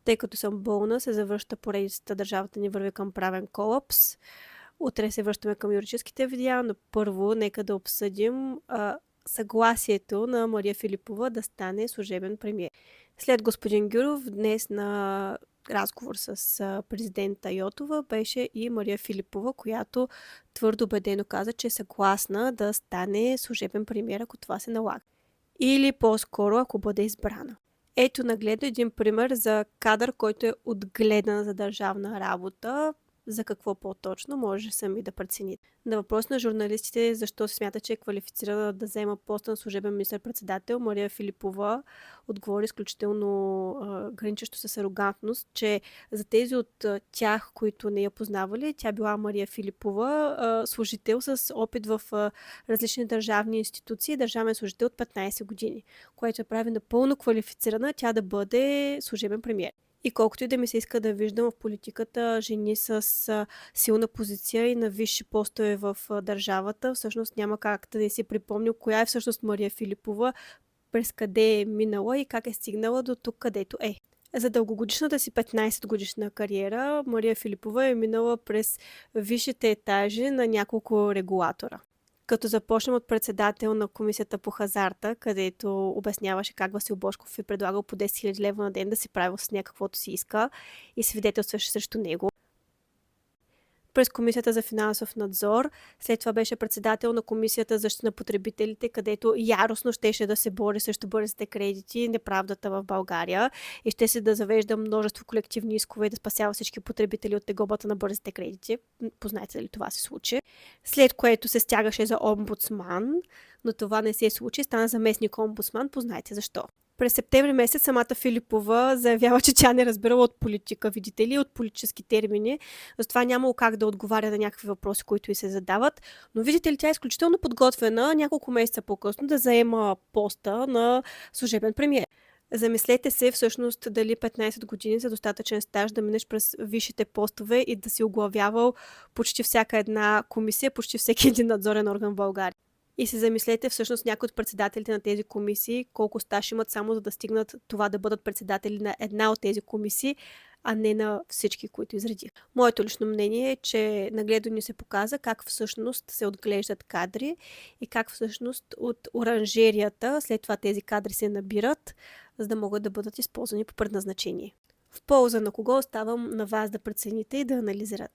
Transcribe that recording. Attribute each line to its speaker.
Speaker 1: Тъй като съм болна, се завръща поредицата "Държавата ни върви към правен колапс". Утре се връщаме към юридическите видеа, но първо нека да обсъдим съгласието на Мария Филипова да стане служебен премиер. След господин Гюров, днес на разговор с президента Йотова беше и Мария Филипова, която твърдо убедено каза, че е съгласна да стане служебен премиер, ако това се налага. Или по-скоро, ако бъде избрана. Ето нагледно един пример за кадър, който е отгледан за държавна работа. За какво по-точно, може сами да прецените. На въпрос на журналистите защо се смята, че е квалифицирана да взема поста на служебен министър-председател, Мария Филипова отговори изключително граничещо с арогантност, че за тези от тях, които не я познавали, тя била Мария Филипова, служител с опит в различни държавни институции, държавен служител от 15 години, което я прави напълно квалифицирана тя да бъде служебен премиер. И колкото и да ми се иска да виждам в политиката жени с силна позиция и на висши постове в държавата, всъщност няма как да не си припомня коя е всъщност Мария Филипова, през къде е минала и как е стигнала до тук, където е. За дългогодишната си 15-годишна кариера Мария Филипова е минала през висшите етажи на няколко регулатора. Като започнем от председател на комисията по хазарта, където обясняваше как Васил Божков е предлагал по 10 000 лева на ден да си правил с нея каквото си иска и свидетелстваше срещу него. През комисията за финансов надзор, след това беше председател на комисията за защита на потребителите, където яростно щеше да се бори срещу бързите кредити и неправдата в България и ще се да завежда множество колективни искове и да спасява всички потребители от тегобата на бързите кредити. Познайте ли това се случи? След което се стягаше за омбудсман, но това не се случи, стана заместник омбудсман, познайте защо. През септември месец самата Филипова заявява, че тя не разбирала от политика, видите ли, от политически термини, затова нямало как да отговаря на някакви въпроси, които й се задават, но видите ли, тя е изключително подготвена няколко месеца по-късно да заема поста на служебен премиер. Замислете се всъщност дали 15 години са достатъчен стаж да минеш през висшите постове и да си оглавявал почти всяка една комисия, почти всеки един надзорен орган в България. И се замислете всъщност някои от председателите на тези комисии колко стаж имат само за да стигнат това да бъдат председатели на една от тези комисии, а не на всички, които изредих. Моето лично мнение е, че нагледо ни се показа как всъщност се отглеждат кадри и как всъщност от оранжерията след това тези кадри се набират, за да могат да бъдат използвани по предназначение. В полза на кого оставам на вас да прецените и да анализирате.